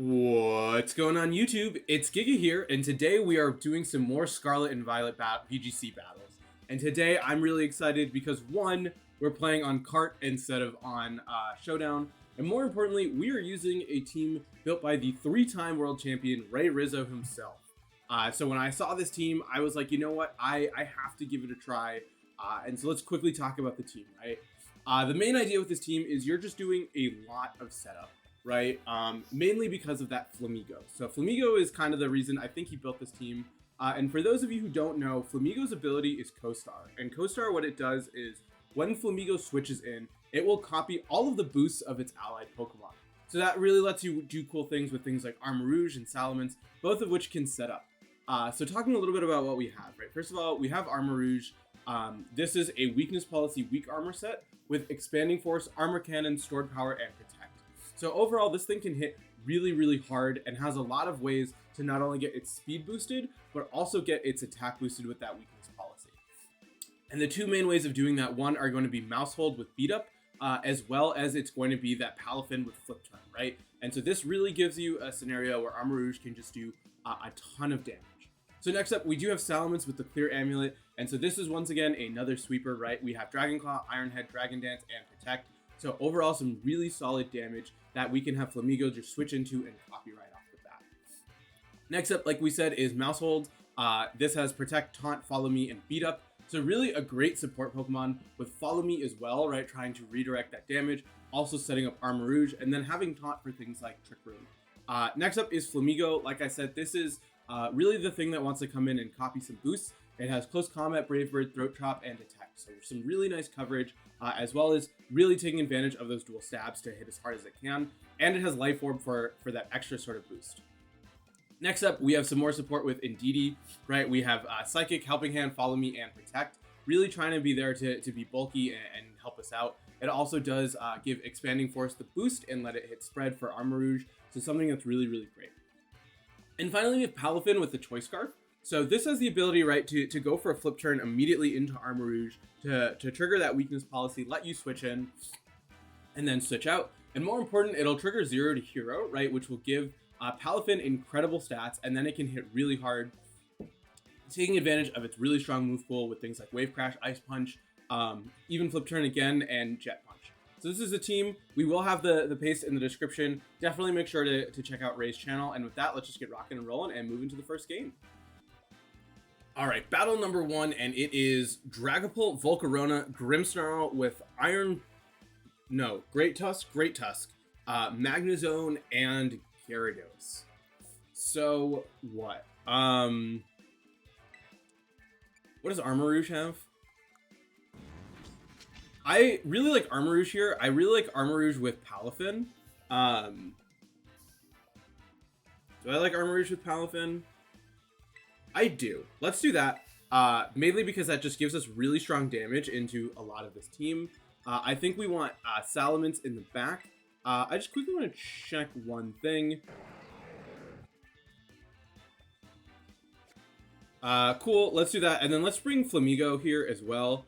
What's going on YouTube? It's Giga here, and today we are doing some more Scarlet and Violet VGC battles. And today I'm really excited because one, we're playing on Cart instead of on Showdown, and more importantly, we are using a team built by the three-time world champion Rizzo himself. So when I saw this team, I was like, you know what, I have to give it a try. And so let's quickly talk about the team, right? The main idea with this team is you're just doing a lot of setup, right? Mainly because of that Flamigo. So Flamigo is kind of the reason I think he built this team. And for those of you who don't know, Flamigo's ability is Co-Star. And Co-Star, what it does is when Flamigo switches in, it will copy all of the boosts of its allied Pokemon. So that really lets you do cool things with things like Armor Rouge and Salamence, both of which can set up. So talking a little bit about what we have, right? First of all, we have Armor Rouge. This is a weakness policy weak armor set with Expanding Force, Armor Cannon, Stored Power, and Protect. So overall, this thing can hit really, really hard and has a lot of ways to not only get its speed boosted, but also get its attack boosted with that weakness policy. And the two main ways of doing that, one are going to be Mouse Hold with Beat Up, as well as it's going to be that Palafin with Flip Turn, right? And so this really gives you a scenario where Armor Rouge can just do a ton of damage. So next up, we do have Salamence with the Clear Amulet. And so this is once again another sweeper, right? We have Dragon Claw, Iron Head, Dragon Dance, and Protect. So overall, some really solid damage that we can have Flamigo just switch into and copy right off the bat. Next up, like we said, is Mouse Hold. This has Protect, Taunt, Follow Me, and Beat Up. So really a great support Pokemon with Follow Me as well, right? Trying to redirect that damage, also setting up Armor Rouge, and then having Taunt for things like Trick Room. Next up is Flamigo. Like I said, this is really the thing that wants to come in and copy some boosts. It has Close Combat, Brave Bird, Throat Chop, and Attack. So some really nice coverage, as well as really taking advantage of those dual stabs to hit as hard as it can. And it has Life Orb for that extra sort of boost. Next up, we have some more support with Indeedee, right? We have Psychic, Helping Hand, Follow Me, and Protect. Really trying to be there to be bulky and help us out. It also does give Expanding Force the boost and let it hit Spread for Armor Rouge. So something that's really, really great. And finally, we have Palafin with the Choice Scarf. So this has the ability, right, to go for a flip turn immediately into Armor Rouge to trigger that weakness policy, let you switch in, and then switch out. And more important, it'll trigger 0 to Hero, right, which will give Palafin incredible stats, and then it can hit really hard, taking advantage of its really strong move pool with things like Wave Crash, Ice Punch, even Flip Turn again, and Jet Punch. So this is a team. We will have the paste in the description. Definitely make sure to check out Ray's channel. And with that, let's just get rocking and rolling and move into the first game. All right, battle number one, and it is Dragapult, Volcarona, Grimmsnarl with Great Tusk, Magnezone, and Gyarados. So what? What does Armor Rouge have? I really like Armor Rouge here. I really like Armor Rouge with Palafin. Do I like Armor Rouge with Palafin? I do. Let's do that. Mainly because that just gives us really strong damage into a lot of this team. I think we want Salamence in the back. I just quickly want to check one thing. Cool. Let's do that. And then let's bring Flamigo here as well.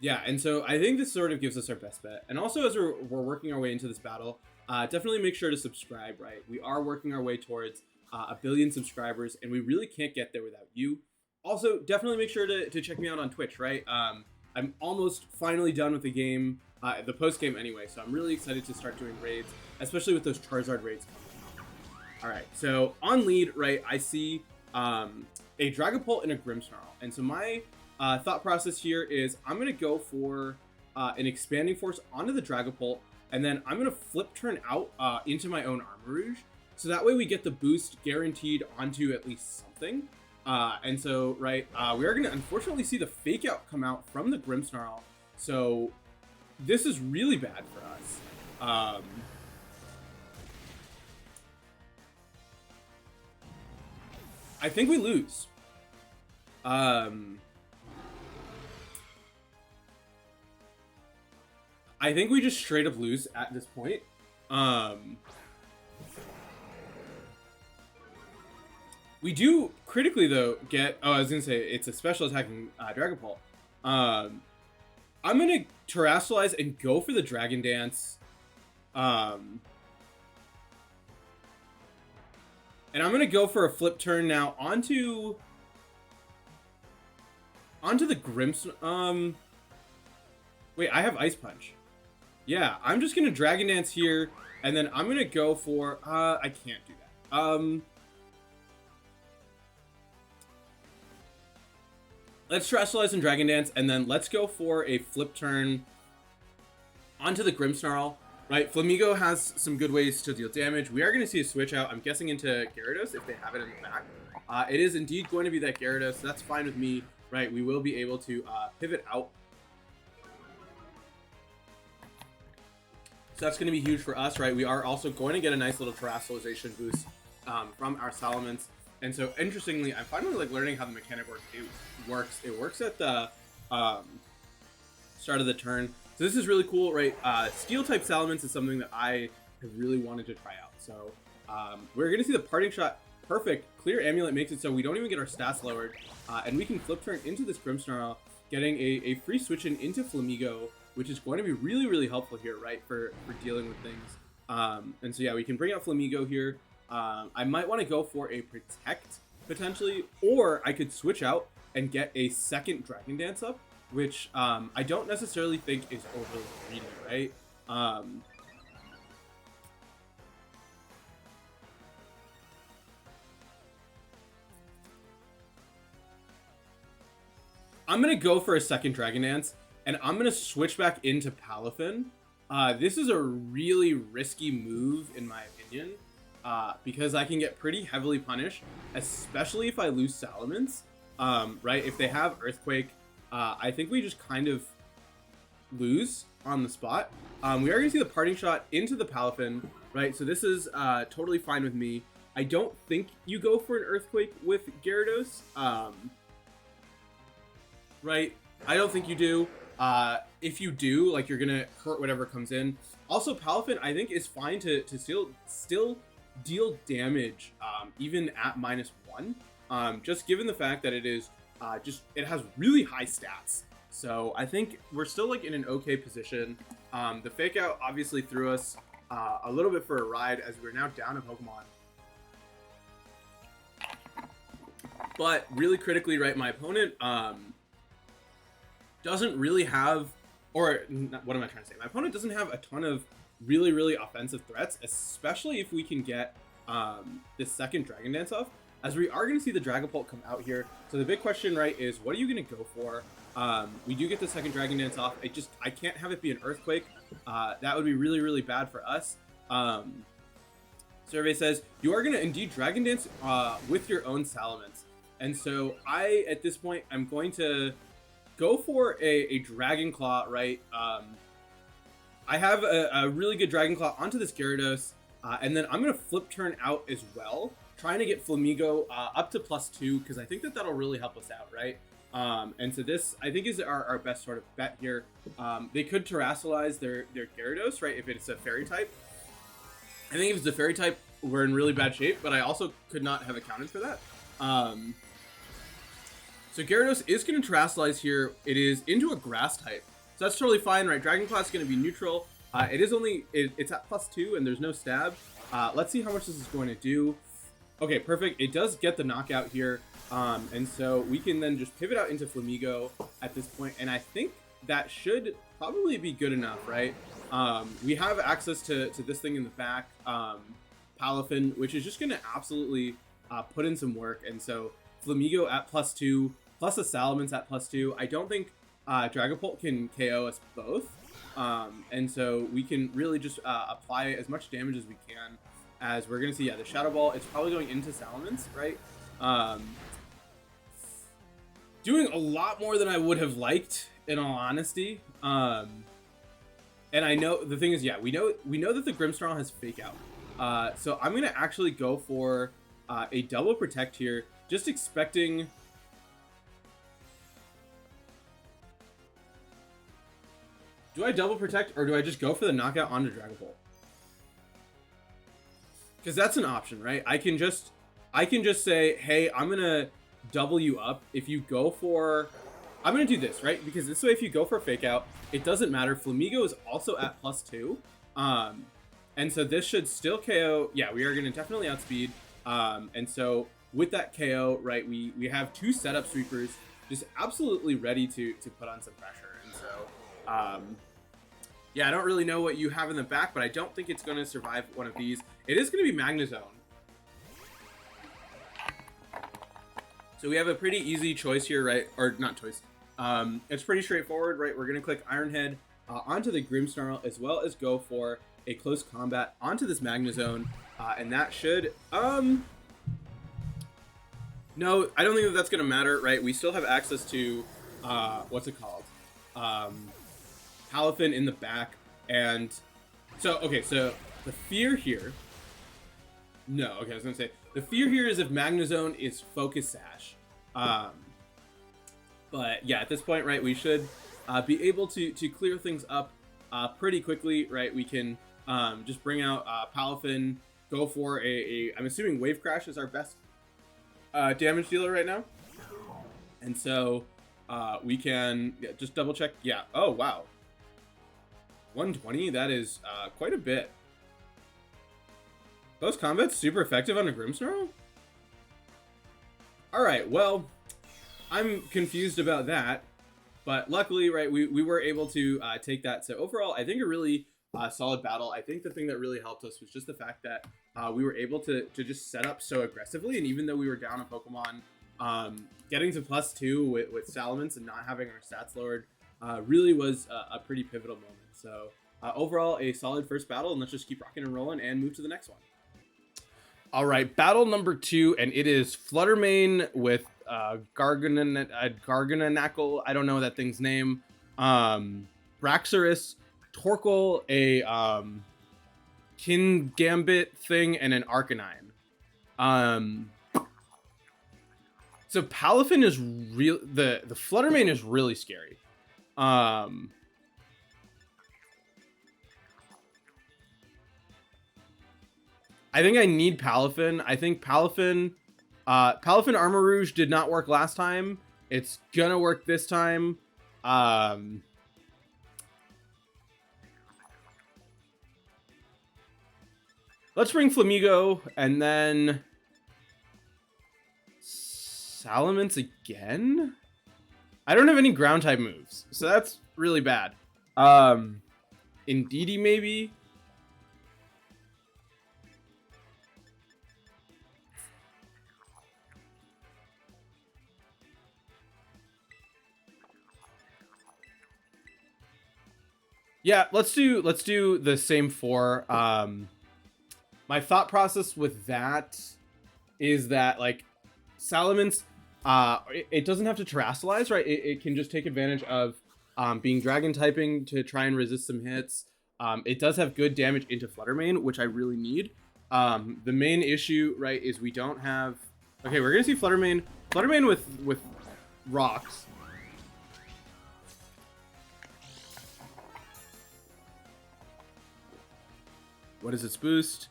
Yeah, and so I think this sort of gives us our best bet. And also as we're working our way into this battle, definitely make sure to subscribe, right? We are working our way towards 1 billion subscribers, and we really can't get there without you. Also, definitely make sure to check me out on Twitch, right? I'm almost finally done with the game, the post-game anyway, so I'm really excited to start doing raids, especially with those Charizard raids coming out. All right, so on lead, right, I see a Dragapult and a Grimmsnarl. And so my thought process here is I'm going to go for an Expanding Force onto the Dragapult, and then I'm going to flip turn out into my own Armor Rouge. So that way we get the boost guaranteed onto at least something. And so, right, we are going to unfortunately see the Fake Out come out from the Grimmsnarl. So this is really bad for us. I think we lose. I think we just straight up lose at this point. We do critically though get, I was gonna say it's a special attacking Dragapult. I'm gonna Terrasilize and go for the Dragon Dance And I'm gonna go for a flip turn now onto the Grimps. Wait, I have Ice Punch. Yeah, I'm just gonna Dragon Dance here, and then I'm gonna go for I can't do that. Let's Terastallize and Dragon Dance, and then let's go for a flip turn onto the Grimmsnarl. Right, Flamigo has some good ways to deal damage. We are going to see a switch out, I'm guessing, into Gyarados if they have it in the back. It is indeed going to be that Gyarados, so that's fine with me. Right, we will be able to pivot out. So that's going to be huge for us, right? We are also going to get a nice little Terastallization boost from our Salamence. And so, interestingly, I'm finally like learning how the mechanic works. It works at the start of the turn. So this is really cool, right? Steel-type Salamence is something that I have really wanted to try out. So we're going to see the Parting Shot. Perfect. Clear Amulet makes it so we don't even get our stats lowered. And we can flip turn into this Grimmsnarl, getting a free switch in into Flamigo, which is going to be really, really helpful here, right? For dealing with things. And so, yeah, we can bring out Flamigo here. I might want to go for a Protect, potentially. Or I could switch out and get a second Dragon Dance up, which I don't necessarily think is overly greedy, right? I'm going to go for a second Dragon Dance, and I'm going to switch back into Palafin. This is a really risky move, in my opinion, because I can get pretty heavily punished, especially if I lose Salamence, right? If they have Earthquake, I think we just kind of lose on the spot. We are going to see the Parting Shot into the Palafin, right? So this is totally fine with me. I don't think you go for an Earthquake with Gyarados, right? I don't think you do. If you do, like, you're going to hurt whatever comes in. Also, Palafin, I think, is fine to still deal damage, even at -1. Just given the fact that it is it has really high stats. So I think we're still like in an okay position. The Fake Out obviously threw us a little bit for a ride as we're now down a Pokemon. But really critically, right, my opponent doesn't really have, or what am I trying to say? My opponent doesn't have a ton of really, really offensive threats, especially if we can get this second Dragon Dance off, as we are going to see the Dragapult come out here. So the big question, right, is what are you going to go for? We do get the second Dragon Dance off. I can't have it be an Earthquake. That would be really, really bad for us. Survey says, you are going to indeed Dragon Dance with your own Salamence. And so I, at this point, I'm going to go for a Dragon Claw, right? I have a really good Dragon Claw onto this Gyarados, and then I'm going to flip turn out as well, trying to get Flamigo up to +2, because I think that that'll really help us out, right? And so this, I think, is our best sort of bet here. They could Terastallize their Gyarados, right, if it's a Fairy type. I think if it's a Fairy type, we're in really bad shape, but I also could not have accounted for that. So Gyarados is going to Terastallize here. It is into a Grass type. So that's totally fine, right? Dragon Claw is going to be neutral. It is only, it's at +2 and there's no stab. Let's see how much this is going to do. Okay, perfect. It does get the knockout here. And so we can then just pivot out into Flamigo at this point. And I think that should probably be good enough, right? We have access to this thing in the back, Palafin, which is just going to absolutely put in some work. And so Flamigo at +2, plus a Salamence at +2. I don't think Dragapult can KO us both. And so we can really just apply as much damage as we can, as we're going to see, yeah, the Shadow Ball, it's probably going into Salamence, right? Doing a lot more than I would have liked, in all honesty. And I know, the thing is, yeah, we know that the Grimmsnarl has Fake Out. So I'm going to actually go for a double Protect here, just expecting... Do I double Protect, or do I just go for the knockout onto Dragapult? Because that's an option, right? I can just say, hey, I'm gonna double you up. If you go for, I'm gonna do this, right? Because this way, if you go for a Fake Out, it doesn't matter. Flamigo is also at +2. And so this should still KO. Yeah, we are going to definitely outspeed. And so with that KO, right, we have 2 setup sweepers just absolutely ready to put on some pressure. And so, yeah, I don't really know what you have in the back, but I don't think it's going to survive one of these. It is going to be Magnezone. So we have a pretty easy choice here, right? Or not choice. It's pretty straightforward, right? We're going to click Iron Head onto the Grimmsnarl, as well as go for a close combat onto this Magnezone. And that should... No, I don't think that that's going to matter, right? We still have access to... what's it called? Palafin in the back. And so, okay, so the fear here... No, okay, I was going to say... The fear here is if Magnezone is Focus Sash. But yeah, at this point, right, we should be able to clear things up pretty quickly, right? We can just bring out Palafin, go for I'm assuming Wave Crash is our best damage dealer right now. And so we can just double check. Yeah, oh wow. 120, that is quite a bit. Close combat's super effective on a Grimmsnarl? Alright, well, I'm confused about that. But luckily, right, we were able to take that. So overall, I think a really solid battle. I think the thing that really helped us was just the fact that we were able to just set up so aggressively. And even though we were down a Pokemon, getting to +2 with Salamence and not having our stats lowered really was a pretty pivotal moment. So overall, a solid first battle. And let's just keep rocking and rolling and move to the next one. All right, battle number 2, and it is Fluttermane with Garganacl, I don't know that thing's name, Braxorus, Torkoal, a Kingambit thing, and an Arcanine. So Palafin is real. The Fluttermane is really scary. I think I need Palafin. I think Palafin Armor Rouge did not work last time. It's gonna work this time. Let's bring Flamigo and then Salamence again. I don't have any ground type moves, so that's really bad. Indeedee maybe. Yeah, let's do the same 4. My thought process with that is that, like, Salamence, it doesn't have to terrasilize, right? It can just take advantage of being dragon typing to try and resist some hits. It does have good damage into Fluttermane, which I really need. The main issue, right, is we don't have... Okay, we're gonna see Fluttermane with rocks. What is its boost?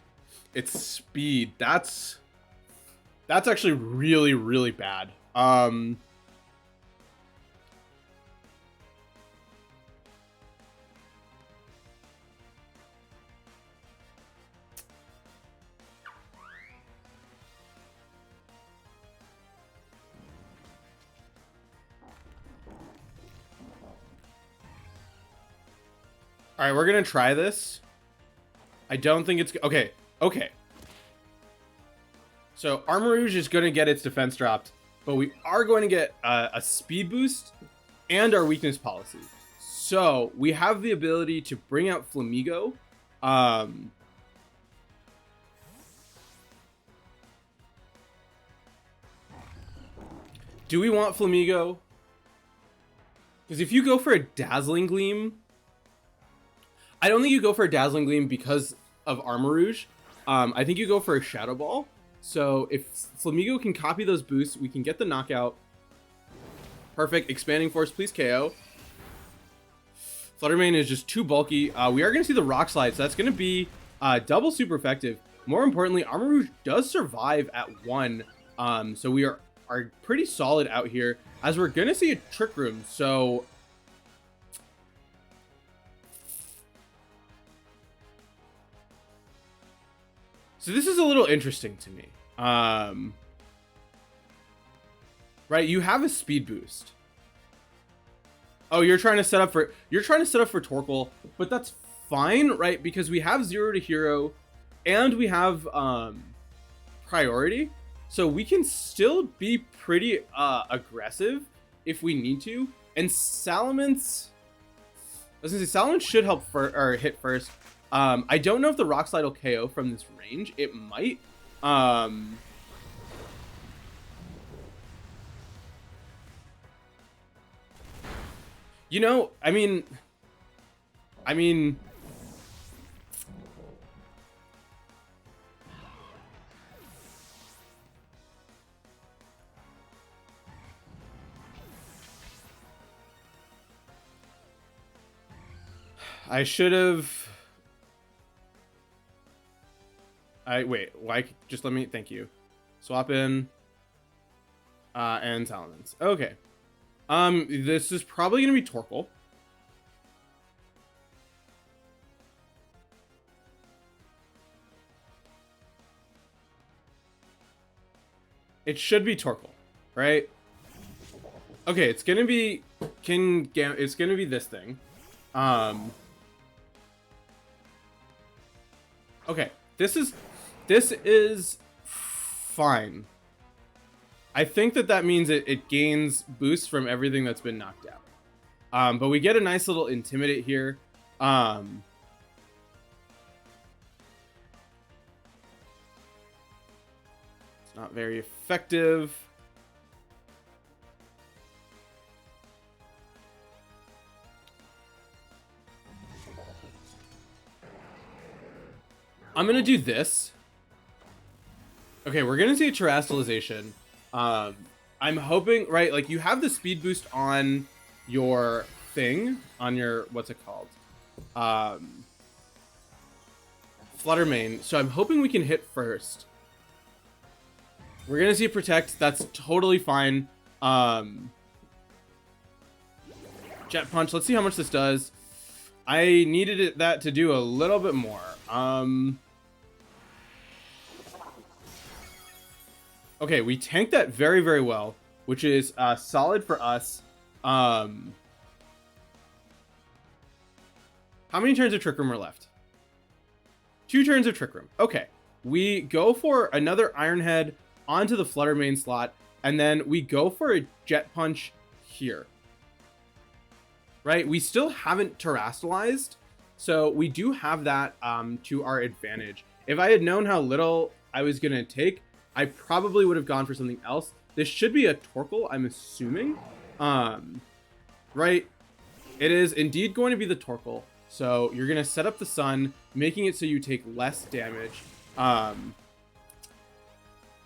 It's speed. That's actually really, really bad. All right, we're gonna try this. I don't think it's... Okay. So Armor Rouge is going to get its defense dropped, but we are going to get a speed boost and our weakness policy. So we have the ability to bring out Flamigo. Do we want Flamigo? Because if you go for a Dazzling Gleam... I don't think you go for a Dazzling Gleam because of Armor Rouge. I think you go for a Shadow Ball. So if Flamigo can copy those boosts, we can get the knockout. Perfect. Expanding Force, please KO. Fluttermane is just too bulky. We are going to see the Rock Slide, so that's going to be double super effective. More importantly, Armor Rouge does survive at 1. So we are pretty solid out here, as we're going to see a Trick Room. So... So this is a little interesting to me. Right, you have a speed boost. Oh, you're trying to set up for Torkoal, but that's fine, right? Because we have 0 to hero and we have priority. So we can still be pretty aggressive if we need to. And Salamence, I was gonna say Salamence should help hit first. I don't know if the Rock Slide will KO from this range. It might. You know, I mean, I should have. Wait. Why? Just let me. Thank you. Swap in. And Salamence. Okay. This is probably gonna be Torkoal. It should be Torkoal, right? Okay, it's gonna be it's gonna be this thing. Okay, this is fine. I think that means it gains boosts from everything that's been knocked out. But we get a nice little Intimidate here. It's not very effective. I'm gonna do this. Okay, we're gonna see a Terastallization. I'm hoping, right, like you have the speed boost on your thing, on your, what's it called? Flutter Mane. So I'm hoping we can hit first. We're gonna see a Protect. That's totally fine. Jet Punch. Let's see how much this does. I needed that to do a little bit more. Okay, we tanked that very, very well, which is solid for us. How many turns of Trick Room are left? 2 turns of Trick Room. Okay, we go for another Iron Head onto the Flutter Mane slot, and then we go for a Jet Punch here. Right, we still haven't Terastallized, so we do have that to our advantage. If I had known how little I was gonna take, I probably would have gone for something else. This should be a Torkoal, I'm assuming. Right, it is indeed going to be the Torkoal. So you're gonna set up the Sun, making it so you take less damage.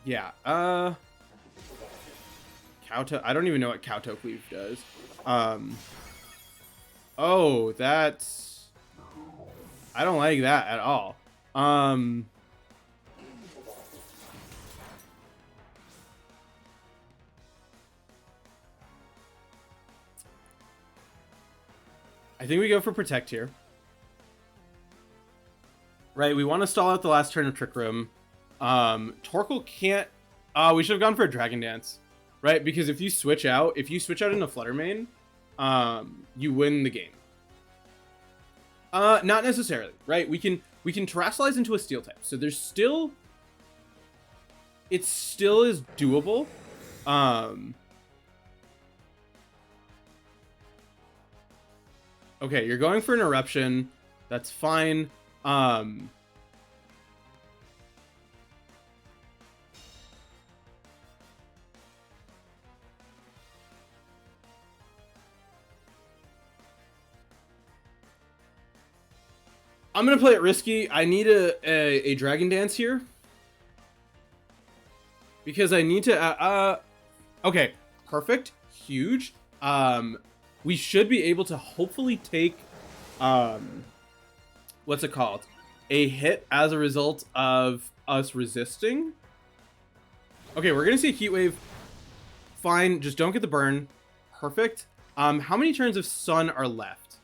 Yeah. Kowtow. I don't even know what Kowtow Cleave does. Oh, that's... I don't like that at all. I think we go for Protect here. Right, we want to stall out the last turn of Trick Room. Torkoal can't... we should have gone for a Dragon Dance. Right, because if you switch out into Flutter Mane, you win the game. Not necessarily, right? We can Terastallize into a Steel type. So there's still... It still is doable. Okay, you're going for an Eruption. That's fine. I'm gonna play it risky. I need a Dragon Dance here. Because I need to... okay, perfect. Huge. We should be able to hopefully take... what's it called? A hit as a result of us resisting. Okay, we're gonna see a Heat Wave. Fine, just don't get the burn. Perfect. How many turns of Sun are left?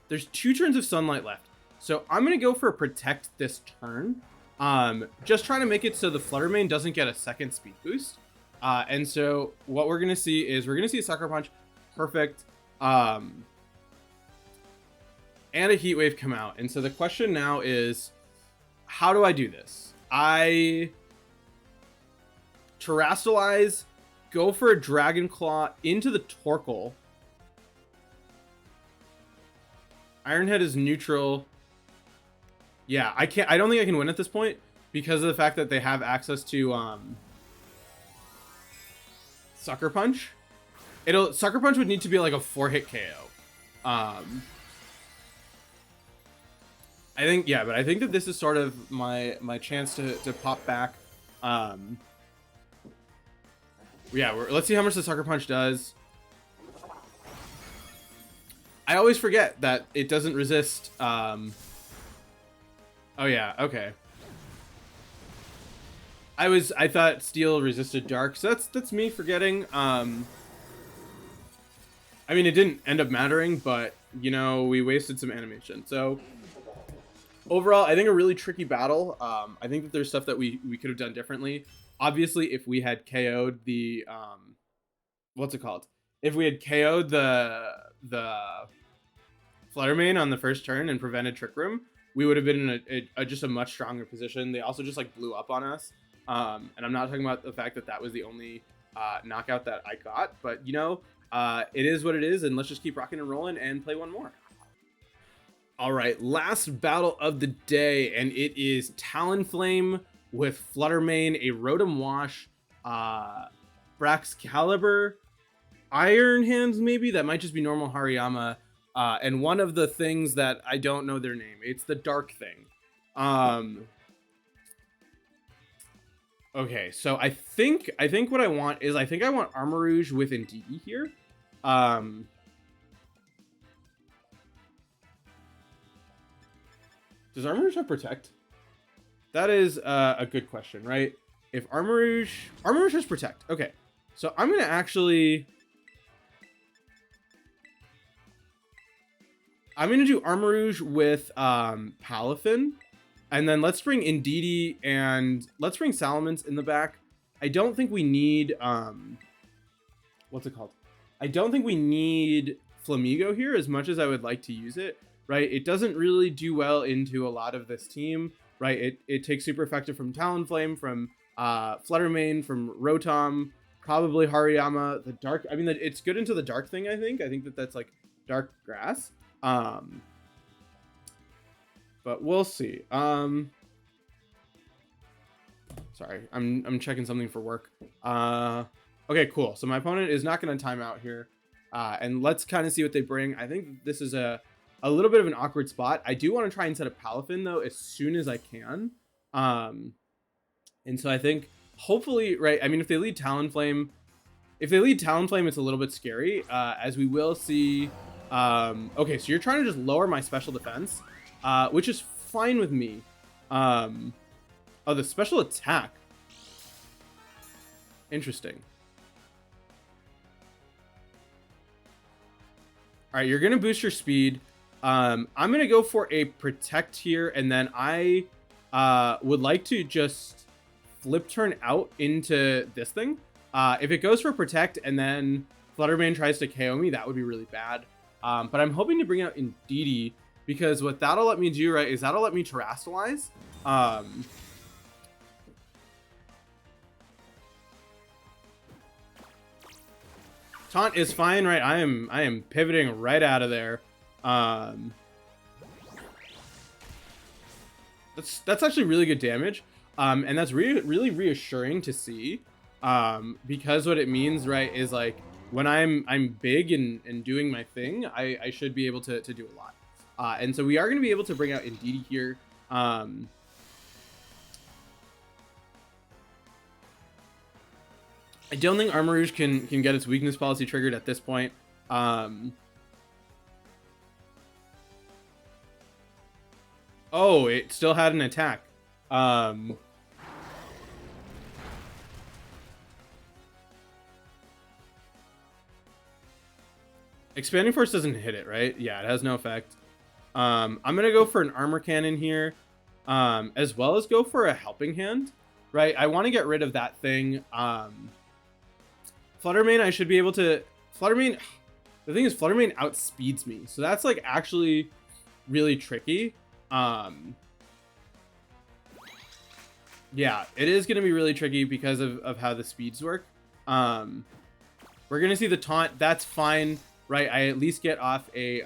There's 2 turns of Sunlight left. So I'm gonna go for a Protect this turn. Just trying to make it so the Flutter Mane doesn't get a second speed boost. And so what we're gonna see is we're gonna see a Sucker Punch, perfect, and a Heat Wave come out. And so the question now is, how do I do this? I Terrastalize, go for a Dragon Claw into the Torkoal. Iron Head is neutral. Yeah, I don't think I can win at this point because of the fact that they have access to Sucker Punch. Sucker Punch would need to be like a 4-hit KO. I think, yeah, but I think that this is sort of my chance to pop back. Yeah, let's see how much the Sucker Punch does. I always forget that it doesn't resist. Oh yeah, okay. I thought Steel resisted Dark, so that's me forgetting. I mean, it didn't end up mattering, but you know, we wasted some animation. So overall, I think a really tricky battle. I think that there's stuff that we could have done differently. Obviously, if we had KO'd the what's it called? If we had KO'd the Flutter Mane on the first turn and prevented Trick Room, we would have been in just a much stronger position. They also just like blew up on us. And I'm not talking about the fact that that was the only knockout that I got, but you know, it is what it is, and let's just keep rocking and rolling and play one more. All right, last battle of the day, and it is Talonflame with Flutter Mane, a Rotom Wash, Braxcalibur, Iron Hands maybe? That might just be normal Hariyama, and one of the things that I don't know their name. It's the dark thing. Okay, so I think what I want is I want Armarouge with Indeedee here. Does Armarouge have Protect? That is a good question, right? If Armarouge has Protect. Okay, so I'm gonna actually do Armarouge with Palafin, and then let's bring Indeedee and let's bring Salamence in the back. I don't think we need what's it called? I don't think we need Flamigo here as much as I would like to use it, right? It doesn't really do well into a lot of this team, right? It takes super effective from Talonflame, from Flutter Mane, from Rotom, probably Hariyama. The dark, I mean, it's good into the dark thing. I think that's like dark grass. But we'll see. Sorry, I'm checking something for work. Okay, cool. So my opponent is not going to time out here. And let's kind of see what they bring. I think this is a little bit of an awkward spot. I do want to try and set up Palafin though as soon as I can. And so I think hopefully, right, I mean, if they lead Talonflame, it's a little bit scary, as we will see. Okay, so you're trying to just lower my special defense, which is fine with me. Oh, the special attack. Interesting. All right, you're going to boost your speed. I'm going to go for a Protect here, and then I would like to just flip turn out into this thing. If it goes for Protect and then Flutter Mane tries to KO me, that would be really bad. But I'm hoping to bring out Indeedee, because what that'll let me do, right, is that'll let me Terrastalize. Taunt is fine, right? I am pivoting right out of there. That's actually really good damage. And that's really reassuring to see. Because what it means, right, is like when I'm big and doing my thing, I should be able to do a lot. And so we are going to be able to bring out Indeedee here. I don't think Armarouge can get its weakness policy triggered at this point. Oh, it still had an attack. Expanding Force doesn't hit it, right? Yeah, it has no effect. I'm gonna go for an Armor Cannon here. as well as go for a helping hand, right? I want to get rid of that thing. Fluttermane, I should be able to... Fluttermane... The thing is, Fluttermane outspeeds me. So that's, like, actually really tricky. Yeah, it is going to be really tricky because of how the speeds work. We're going to see the taunt. That's fine, right? I at least get off a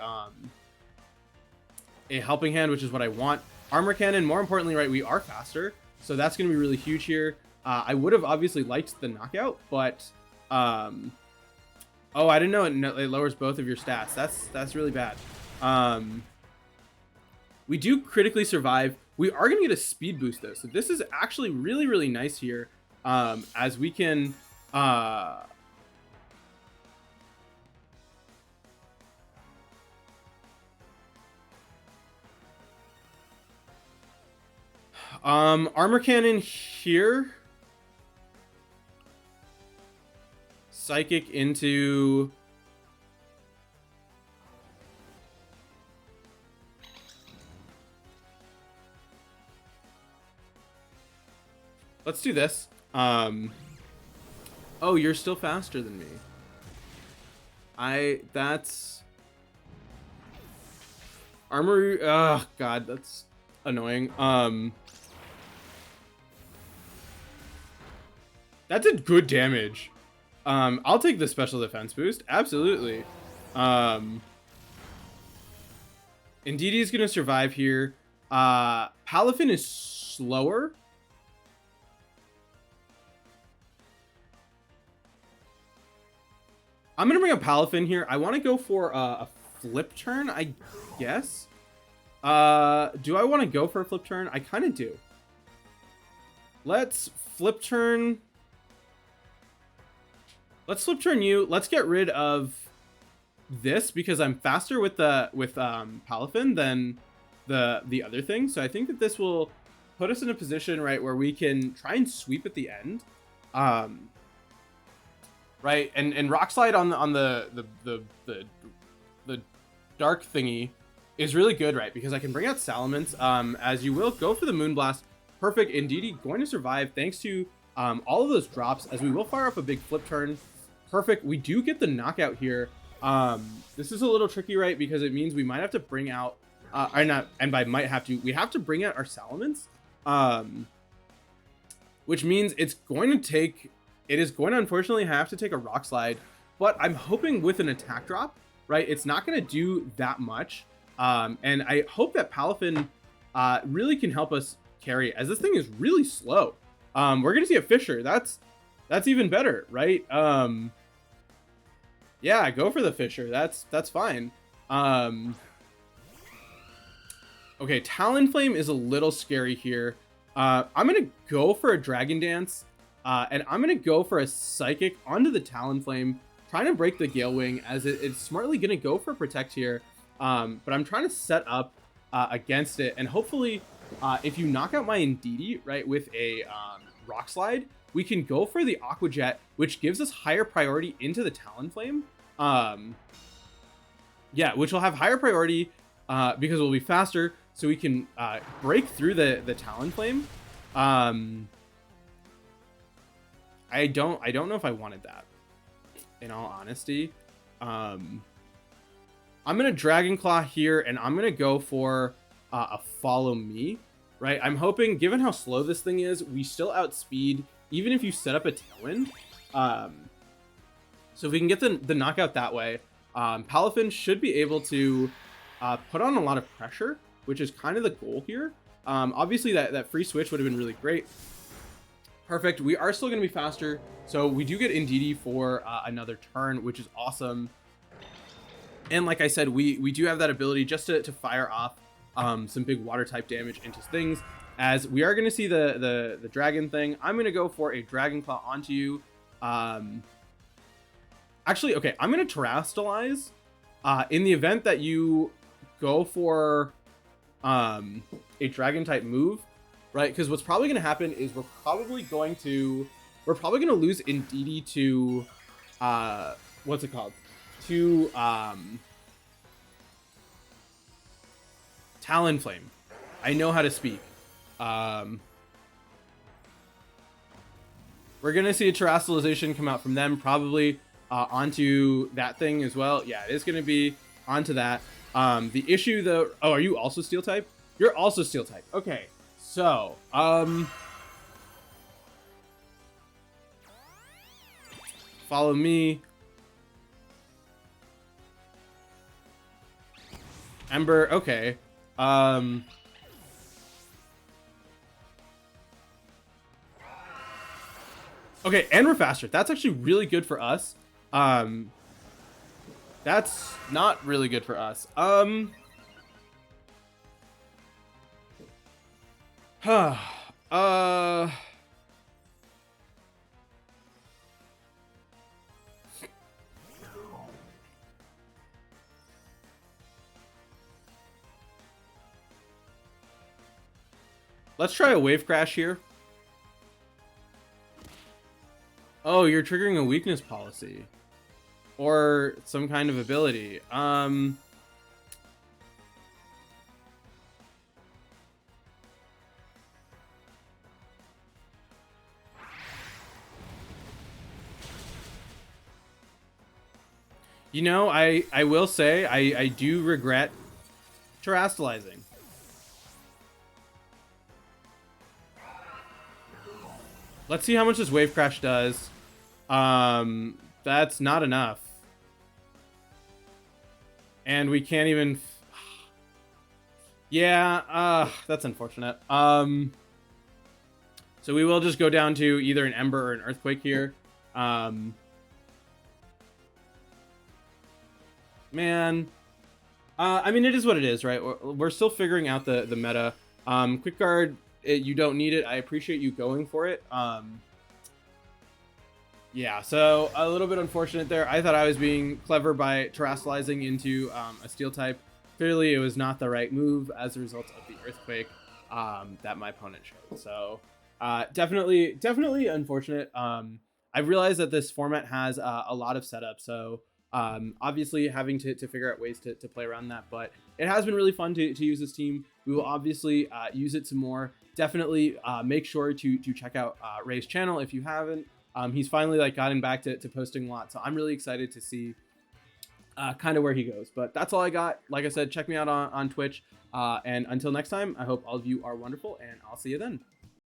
helping hand, which is what I want. Armor cannon, more importantly, right? We are faster. So that's going to be really huge here. I would have obviously liked the knockout, but... Oh, I didn't know it lowers both of your stats. That's really bad. We do critically survive. We are going to get a speed boost, though. So this is actually really, really nice here. As we can... armor cannon here. Psychic into... Let's do this. Oh, you're still faster than me. That's... Armor... Oh, God, that's annoying. That's a good damage. I'll take the special defense boost. Absolutely. Indeedee is going to survive here. Palafin is slower. I'm going to bring up Palafin here. I want to go for a flip turn, I guess. Do I want to go for a flip turn? I kind of do. Let's flip turn... Let's flip turn you. Let's get rid of this because I'm faster with Palafin than the other thing. So I think that this will put us in a position, right, where we can try and sweep at the end. Right, and Rock Slide on the dark thingy is really good, right? Because I can bring out Salamence. As you will go for the Moonblast. Perfect. Indeedee going to survive thanks to all of those drops, as we will fire up a big flip turn. Perfect. We do get the knockout here. This is a little tricky, right? Because it means we might have to bring out, and by might have to, we have to bring out our Salamence, which means it is going to unfortunately have to take a Rock Slide, but I'm hoping with an attack drop, right? It's not going to do that much. And I hope that Palafin really can help us carry, as this thing is really slow. We're going to see a Fissure. That's even better, right? Yeah, go for the Fissure. That's fine. Okay, Talonflame is a little scary here. I'm gonna go for a Dragon Dance, and I'm gonna go for a Psychic onto the Talonflame, trying to break the Gale Wing, as it's smartly gonna go for Protect here. But I'm trying to set up against it, and hopefully, if you knock out my Indeedee, right, with a Rock Slide, we can go for the Aqua Jet, which gives us higher priority into the Talonflame. Yeah, which will have higher priority because we'll be faster, so we can break through the Talonflame. I don't know if I wanted that, in all honesty. I'm gonna Dragon Claw here, and I'm gonna go for a Follow Me. Right, I'm hoping, given how slow this thing is, we still outspeed, even if you set up a Tailwind. So if we can get the knockout that way, Palafin should be able to put on a lot of pressure, which is kind of the goal here. Obviously, that free switch would have been really great. Perfect. We are still going to be faster, so we do get Indeedee for another turn, which is awesome. And like I said, we do have that ability just to fire off some big water type damage into things, as we are going to see the dragon thing. I'm going to go for a Dragon Claw onto you. Actually, okay, I'm going to Terrastalize in the event that you go for a dragon type move, right? Because what's probably going to happen is we're probably going to lose Indeedee to what's it called, to Talonflame. I know how to speak. We're gonna see a terrestrialization come out from them, probably onto that thing as well. Yeah, it is gonna be onto that. The issue though, oh, are you also steel type? You're also steel type. Okay, so follow me. Ember, okay. Okay, and we're faster. That's actually really good for us. That's not really good for us. Let's try a wave crash here. Oh, you're triggering a weakness policy. Or some kind of ability. You know, I will say I do regret terrestrializing. Let's see how much this wave crash does. That's not enough. And we can't even... Yeah, that's unfortunate. So we will just go down to either an Ember or an Earthquake here. Man. I mean, it is what it is, right? We're still figuring out the meta. Quick Guard, you don't need it. I appreciate you going for it. Yeah, so a little bit unfortunate there. I thought I was being clever by terrestrializing into a steel type. Clearly, it was not the right move as a result of the Earthquake that my opponent showed. So definitely unfortunate. I realized that this format has a lot of setup, so obviously having to figure out ways to play around that. But it has been really fun to use this team. We will obviously use it some more. Definitely make sure to check out Ray's channel if you haven't. He's finally gotten back to posting a lot, so I'm really excited to see kind of where he goes. But that's all I got. Like I said, check me out on Twitch. And until next time, I hope all of you are wonderful, and I'll see you then.